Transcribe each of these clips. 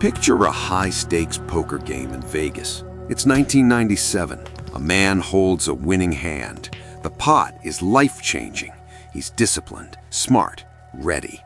Picture a high-stakes poker game in Vegas. It's 1997. A man holds a winning hand. The pot is life-changing. He's disciplined, smart, ready.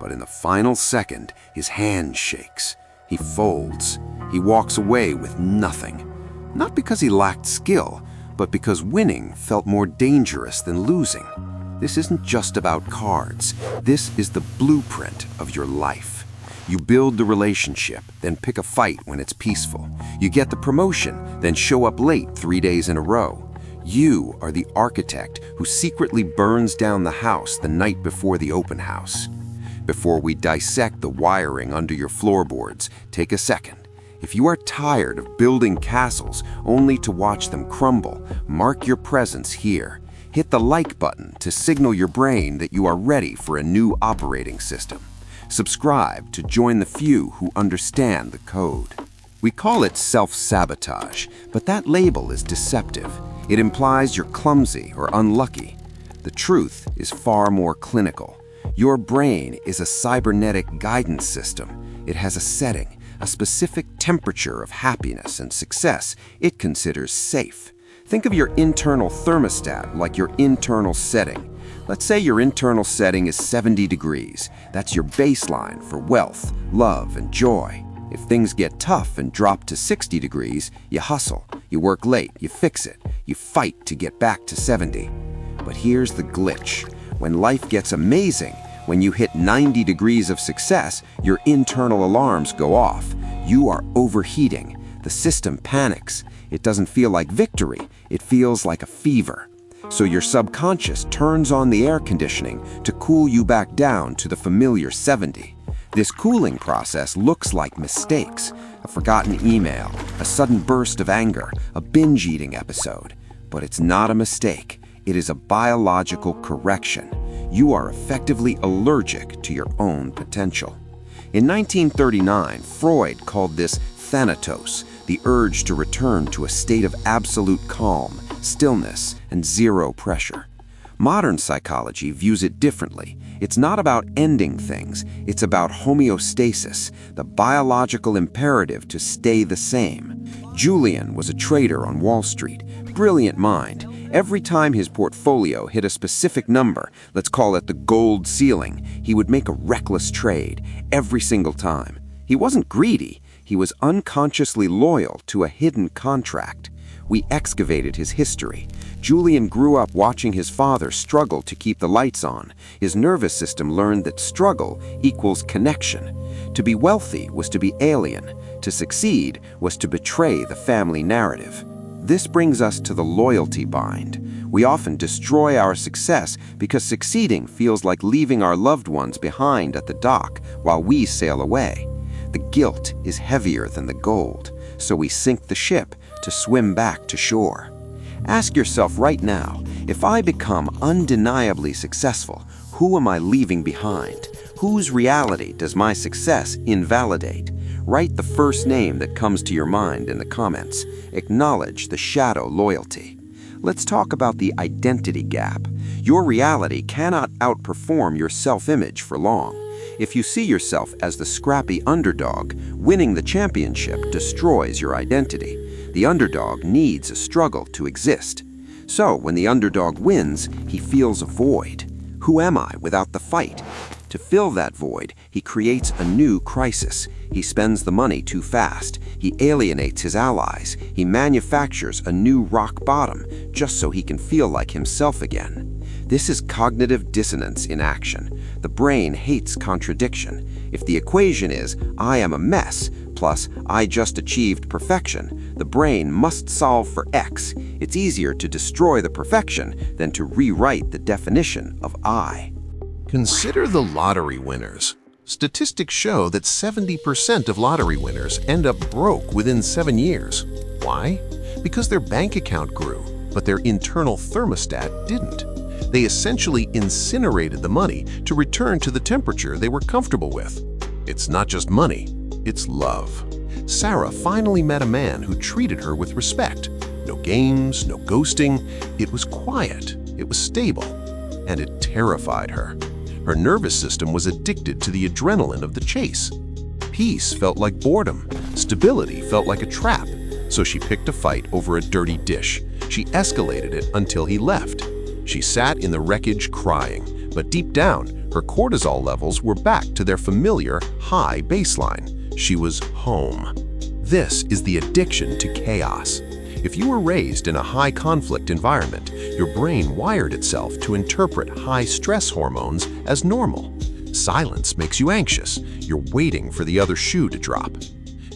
But in the final second, his hand shakes. He folds. He walks away with nothing. Not because he lacked skill, but because winning felt more dangerous than losing. This isn't just about cards. This is the blueprint of your life. You build the relationship, then pick a fight when it's peaceful. You get the promotion, then show up late 3 days in a row. You are the architect who secretly burns down the house the night before the open house. Before we dissect the wiring under your floorboards, take a second. If you are tired of building castles only to watch them crumble, mark your presence here. Hit the like button to signal your brain that you are ready for a new operating system. Subscribe to join the few who understand the code. We call it self-sabotage, but that label is deceptive. It implies you're clumsy or unlucky. The truth is far more clinical. Your brain is a cybernetic guidance system. It has a setting, a specific temperature of happiness and success it considers safe. Think of your internal thermostat like your internal setting. Let's say your internal setting is 70 degrees. That's your baseline for wealth, love, and joy. If things get tough and drop to 60 degrees, you hustle, you work late, you fix it, you fight to get back to 70. But here's the glitch. When life gets amazing, when you hit 90 degrees of success, your internal alarms go off. You are overheating. The system panics. It doesn't feel like victory. It feels like a fever. So your subconscious turns on the air conditioning to cool you back down to the familiar 70. This cooling process looks like mistakes, a forgotten email, a sudden burst of anger, a binge-eating episode. But it's not a mistake. It is a biological correction. You are effectively allergic to your own potential. In 1939, Freud called this thanatos, the urge to return to a state of absolute calm, stillness, and zero pressure. Modern psychology views it differently. It's not about ending things. It's about homeostasis, the biological imperative to stay the same. Julian was a trader on Wall Street. Brilliant mind. Every time his portfolio hit a specific number, let's call it the gold ceiling, he would make a reckless trade every single time. He wasn't greedy. He was unconsciously loyal to a hidden contract. We excavated his history. Julian grew up watching his father struggle to keep the lights on. His nervous system learned that struggle equals connection. To be wealthy was to be alien. To succeed was to betray the family narrative. This brings us to the loyalty bind. We often destroy our success because succeeding feels like leaving our loved ones behind at the dock while we sail away. The guilt is heavier than the gold, so we sink the ship to swim back to shore. Ask yourself right now, if I become undeniably successful, who am I leaving behind? Whose reality does my success invalidate? Write the first name that comes to your mind in the comments. Acknowledge the shadow loyalty. Let's talk about the identity gap. Your reality cannot outperform your self-image for long. If you see yourself as the scrappy underdog, winning the championship destroys your identity. The underdog needs a struggle to exist. So when the underdog wins, he feels a void. Who am I without the fight? To fill that void, he creates a new crisis. He spends the money too fast. He alienates his allies. He manufactures a new rock bottom just so he can feel like himself again. This is cognitive dissonance in action. The brain hates contradiction. If the equation is, I am a mess, plus I just achieved perfection, the brain must solve for X. It's easier to destroy the perfection than to rewrite the definition of I. Consider the lottery winners. Statistics show that 70% of lottery winners end up broke within 7 years. Why? Because their bank account grew, but their internal thermostat didn't. They essentially incinerated the money to return to the temperature they were comfortable with. It's not just money, it's love. Sarah finally met a man who treated her with respect. No games, no ghosting. It was quiet, it was stable, and it terrified her. Her nervous system was addicted to the adrenaline of the chase. Peace felt like boredom. Stability felt like a trap. So she picked a fight over a dirty dish. She escalated it until he left. She sat in the wreckage crying, but deep down, her cortisol levels were back to their familiar high baseline. She was home. This is the addiction to chaos. If you were raised in a high-conflict environment, your brain wired itself to interpret high-stress hormones as normal. Silence makes you anxious. You're waiting for the other shoe to drop.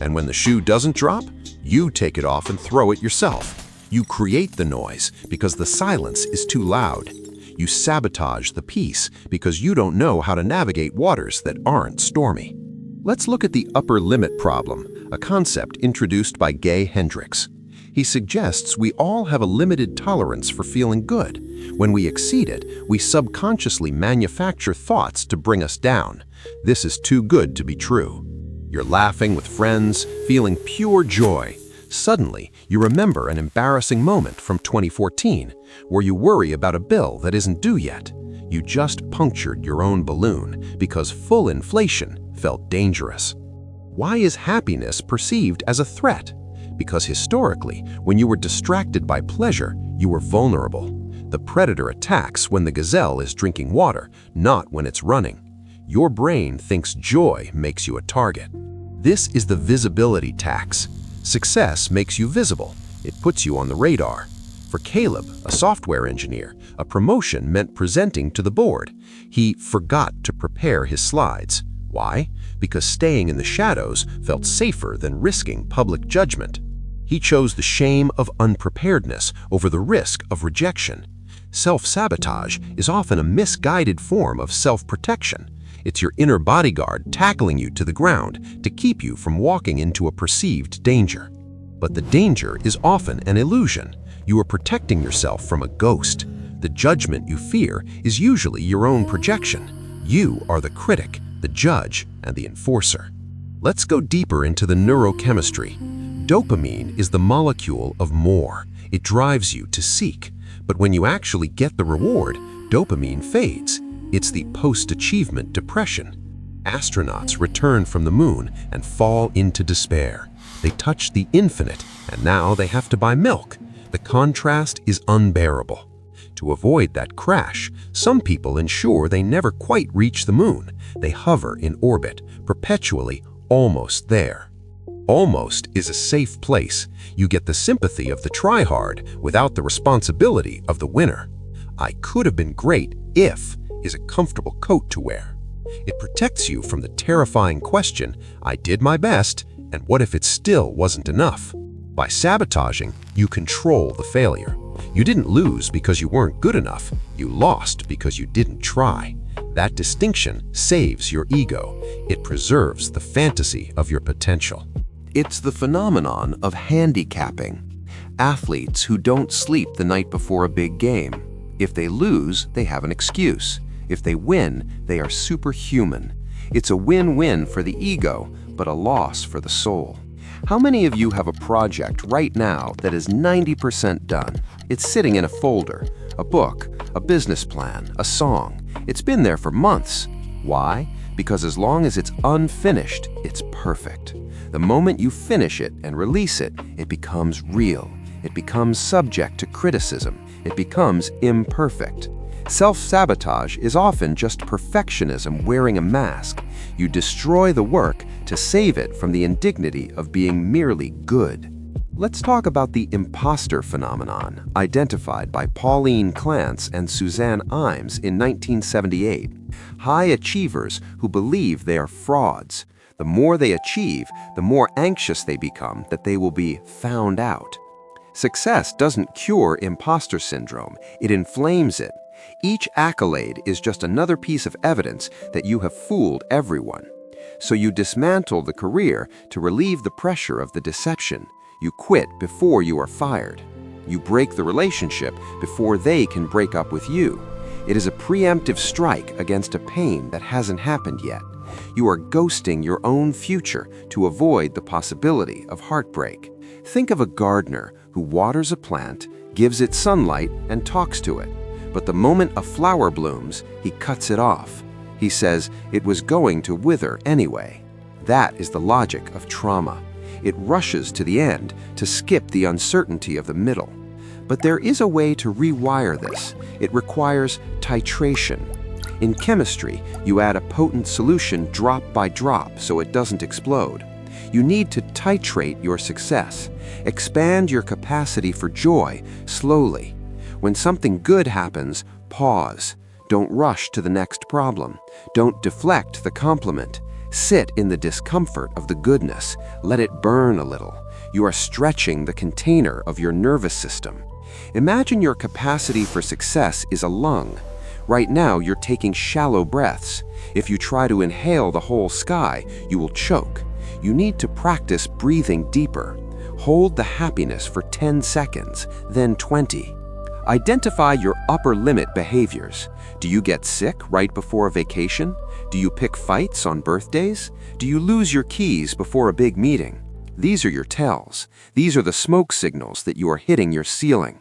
And when the shoe doesn't drop, you take it off and throw it yourself. You create the noise because the silence is too loud. You sabotage the peace because you don't know how to navigate waters that aren't stormy. Let's look at the upper limit problem, a concept introduced by Gay Hendricks. He suggests we all have a limited tolerance for feeling good. When we exceed it, we subconsciously manufacture thoughts to bring us down. This is too good to be true. You're laughing with friends, feeling pure joy. Suddenly, you remember an embarrassing moment from 2014, where you worry about a bill that isn't due yet. You just punctured your own balloon because full inflation felt dangerous. Why is happiness perceived as a threat? Because historically, when you were distracted by pleasure, you were vulnerable. The predator attacks when the gazelle is drinking water, not when it's running. Your brain thinks joy makes you a target. This is the visibility tax. Success makes you visible. It puts you on the radar. For Caleb, a software engineer, a promotion meant presenting to the board. He forgot to prepare his slides. Why? Because staying in the shadows felt safer than risking public judgment. He chose the shame of unpreparedness over the risk of rejection. Self-sabotage is often a misguided form of self-protection. It's your inner bodyguard tackling you to the ground to keep you from walking into a perceived danger. But the danger is often an illusion. You are protecting yourself from a ghost. The judgment you fear is usually your own projection. You are the critic, the judge, and the enforcer. Let's go deeper into the neurochemistry. Dopamine is the molecule of more. It drives you to seek. But when you actually get the reward, dopamine fades. It's the post-achievement depression. Astronauts return from the moon and fall into despair. They touch the infinite, and now they have to buy milk. The contrast is unbearable. To avoid that crash, some people ensure they never quite reach the moon. They hover in orbit, perpetually almost there. Almost is a safe place. You get the sympathy of the try-hard without the responsibility of the winner. I could have been great if is a comfortable coat to wear. It protects you from the terrifying question, I did my best, and what if it still wasn't enough? By sabotaging, you control the failure. You didn't lose because you weren't good enough. You lost because you didn't try. That distinction saves your ego. It preserves the fantasy of your potential. It's the phenomenon of handicapping. Athletes who don't sleep the night before a big game. If they lose, they have an excuse. If they win, they are superhuman. It's a win-win for the ego, but a loss for the soul. How many of you have a project right now that is 90% done? It's sitting in a folder, a book, a business plan, a song. It's been there for months. Why? Because as long as it's unfinished, it's perfect. The moment you finish it and release it, it becomes real. It becomes subject to criticism. It becomes imperfect. Self-sabotage is often just perfectionism wearing a mask. You destroy the work to save it from the indignity of being merely good. Let's talk about the imposter phenomenon, identified by Pauline Clance and Suzanne Imes in 1978. High achievers who believe they are frauds. The more they achieve, the more anxious they become that they will be found out. Success doesn't cure imposter syndrome, it inflames it. Each accolade is just another piece of evidence that you have fooled everyone. So you dismantle the career to relieve the pressure of the deception. You quit before you are fired. You break the relationship before they can break up with you. It is a preemptive strike against a pain that hasn't happened yet. You are ghosting your own future to avoid the possibility of heartbreak. Think of a gardener who waters a plant, gives it sunlight, and talks to it. But the moment a flower blooms, he cuts it off. He says it was going to wither anyway. That is the logic of trauma. It rushes to the end to skip the uncertainty of the middle. But there is a way to rewire this. It requires titration. In chemistry, you add a potent solution drop by drop so it doesn't explode. You need to titrate your success. Expand your capacity for joy slowly. When something good happens, pause. Don't rush to the next problem. Don't deflect the compliment. Sit in the discomfort of the goodness. Let it burn a little. You are stretching the container of your nervous system. Imagine your capacity for success is a lung. Right now, you're taking shallow breaths. If you try to inhale the whole sky, you will choke. You need to practice breathing deeper. Hold the happiness for 10 seconds, then 20. Identify your upper limit behaviors. Do you get sick right before a vacation? Do you pick fights on birthdays? Do you lose your keys before a big meeting? These are your tells. These are the smoke signals that you are hitting your ceiling.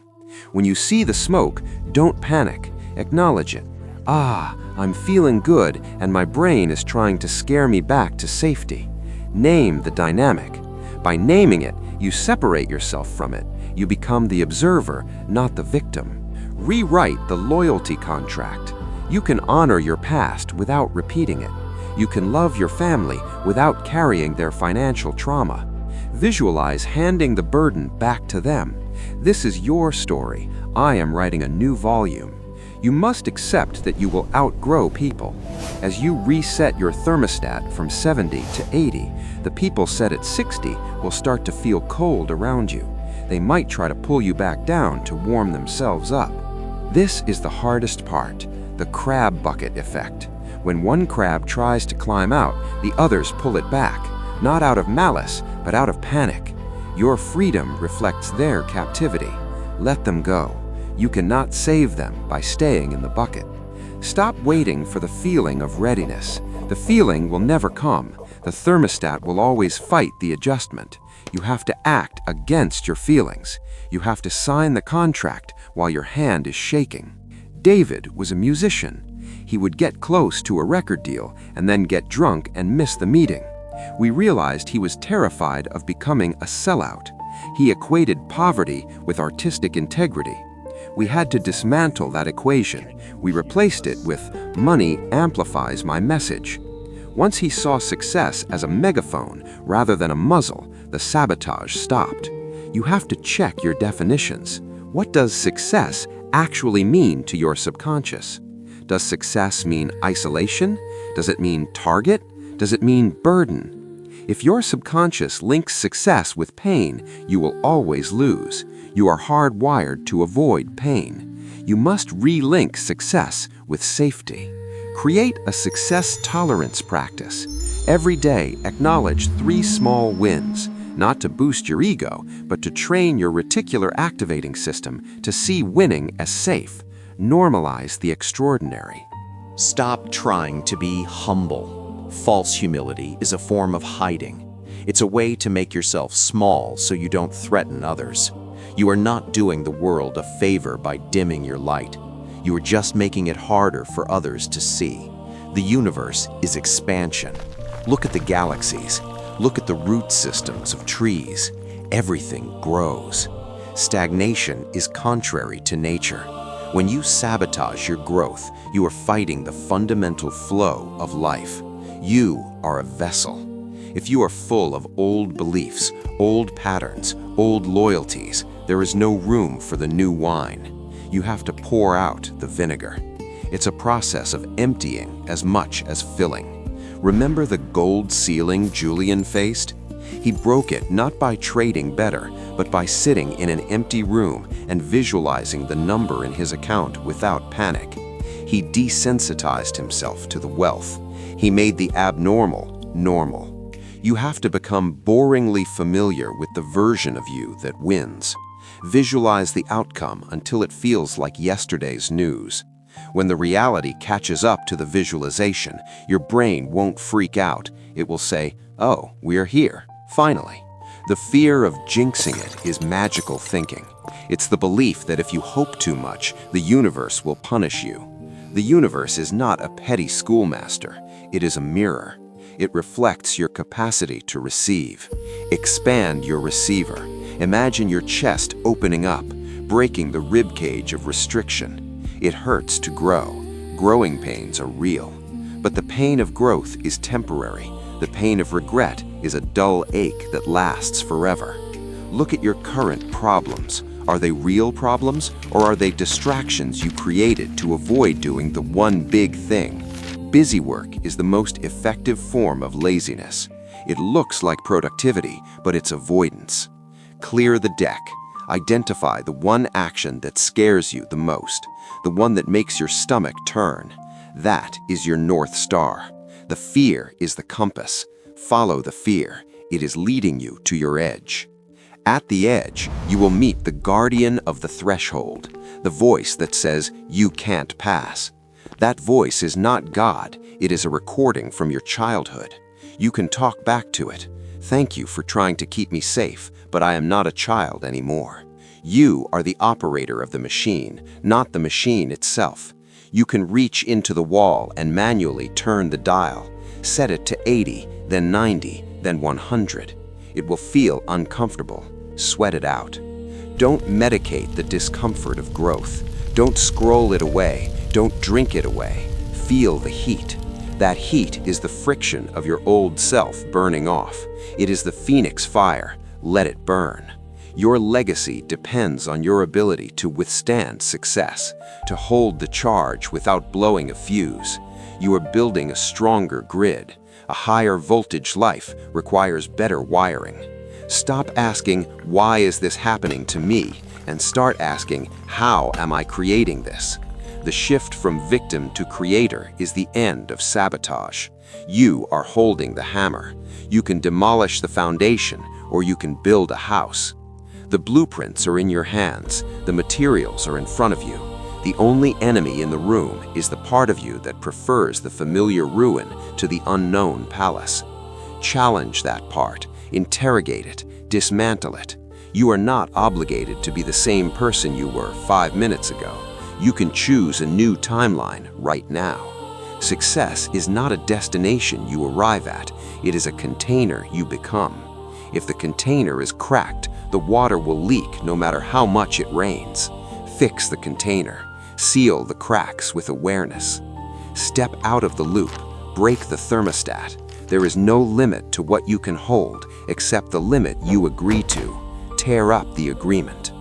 When you see the smoke, don't panic. Acknowledge it. I'm feeling good and my brain is trying to scare me back to safety. Name the dynamic. By naming it, you separate yourself from it. You become the observer, not the victim. Rewrite the loyalty contract. You can honor your past without repeating it. You can love your family without carrying their financial trauma. Visualize handing the burden back to them. This is your story. I am writing a new volume. You must accept that you will outgrow people. As you reset your thermostat from 70 to 80, the people set at 60 will start to feel cold around you. They might try to pull you back down to warm themselves up. This is the hardest part, the crab bucket effect. When one crab tries to climb out, the others pull it back, not out of malice, but out of panic. Your freedom reflects their captivity. Let them go. You cannot save them by staying in the bucket. Stop waiting for the feeling of readiness. The feeling will never come. The thermostat will always fight the adjustment. You have to act against your feelings. You have to sign the contract while your hand is shaking. David was a musician. He would get close to a record deal and then get drunk and miss the meeting. We realized he was terrified of becoming a sellout. He equated poverty with artistic integrity. We had to dismantle that equation. We replaced it with money amplifies my message. Once he saw success as a megaphone rather than a muzzle, the sabotage stopped. You have to check your definitions. What does success actually mean to your subconscious? Does success mean isolation? Does it mean target? Does it mean burden? If your subconscious links success with pain, you will always lose. You are hardwired to avoid pain. You must relink success with safety. Create a success tolerance practice. Every day, acknowledge 3 small wins, not to boost your ego, but to train your reticular activating system to see winning as safe. Normalize the extraordinary. Stop trying to be humble. False humility is a form of hiding. It's a way to make yourself small so you don't threaten others. You are not doing the world a favor by dimming your light. You are just making it harder for others to see. The universe is expansion. Look at the galaxies. Look at the root systems of trees. Everything grows. Stagnation is contrary to nature. When you sabotage your growth, you are fighting the fundamental flow of life. You are a vessel. If you are full of old beliefs, old patterns, old loyalties, there is no room for the new wine. You have to pour out the vinegar. It's a process of emptying as much as filling. Remember the gold ceiling Julian faced? He broke it not by trading better, but by sitting in an empty room and visualizing the number in his account without panic. He desensitized himself to the wealth. He made the abnormal normal. You have to become boringly familiar with the version of you that wins. Visualize the outcome until it feels like yesterday's news. When the reality catches up to the visualization, your brain won't freak out. It will say, "Oh, we're here, finally." The fear of jinxing it is magical thinking. It's the belief that if you hope too much, the universe will punish you. The universe is not a petty schoolmaster. It is a mirror. It reflects your capacity to receive. Expand your receiver. Imagine your chest opening up, breaking the rib cage of restriction. It hurts to grow. Growing pains are real. But the pain of growth is temporary. The pain of regret is a dull ache that lasts forever. Look at your current problems. Are they real problems, or are they distractions you created to avoid doing the one big thing? Busy work is the most effective form of laziness. It looks like productivity, but it's avoidance. Clear the deck. Identify the one action that scares you the most, the one that makes your stomach turn. That is your North Star. The fear is the compass. Follow the fear. It is leading you to your edge. At the edge, you will meet the guardian of the threshold, the voice that says, "You can't pass." That voice is not God, it is a recording from your childhood. You can talk back to it. "Thank you for trying to keep me safe, but I am not a child anymore." You are the operator of the machine, not the machine itself. You can reach into the wall and manually turn the dial. Set it to 80, then 90, then 100. It will feel uncomfortable. Sweat it out. Don't medicate the discomfort of growth. Don't scroll it away. Don't drink it away. Feel the heat. That heat is the friction of your old self burning off. It is the phoenix fire. Let it burn. Your legacy depends on your ability to withstand success, to hold the charge without blowing a fuse. You are building a stronger grid. A higher voltage life requires better wiring. Stop asking, "Why is this happening to me?" and start asking, "How am I creating this?" The shift from victim to creator is the end of sabotage. You are holding the hammer. You can demolish the foundation, or you can build a house. The blueprints are in your hands. The materials are in front of you. The only enemy in the room is the part of you that prefers the familiar ruin to the unknown palace. Challenge that part. Interrogate it. Dismantle it. You are not obligated to be the same person you were 5 minutes ago. You can choose a new timeline right now. Success is not a destination you arrive at. It is a container you become. If the container is cracked, the water will leak no matter how much it rains. Fix the container. Seal the cracks with awareness. Step out of the loop. Break the thermostat. There is no limit to what you can hold except the limit you agree to. Tear up the agreement.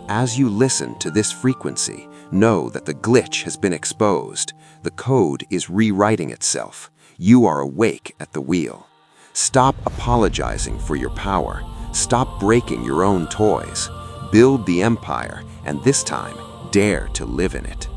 As you listen to this frequency, know that the glitch has been exposed. The code is rewriting itself. You are awake at the wheel. Stop apologizing for your power. Stop breaking your own toys. Build the empire, and this time, dare to live in it.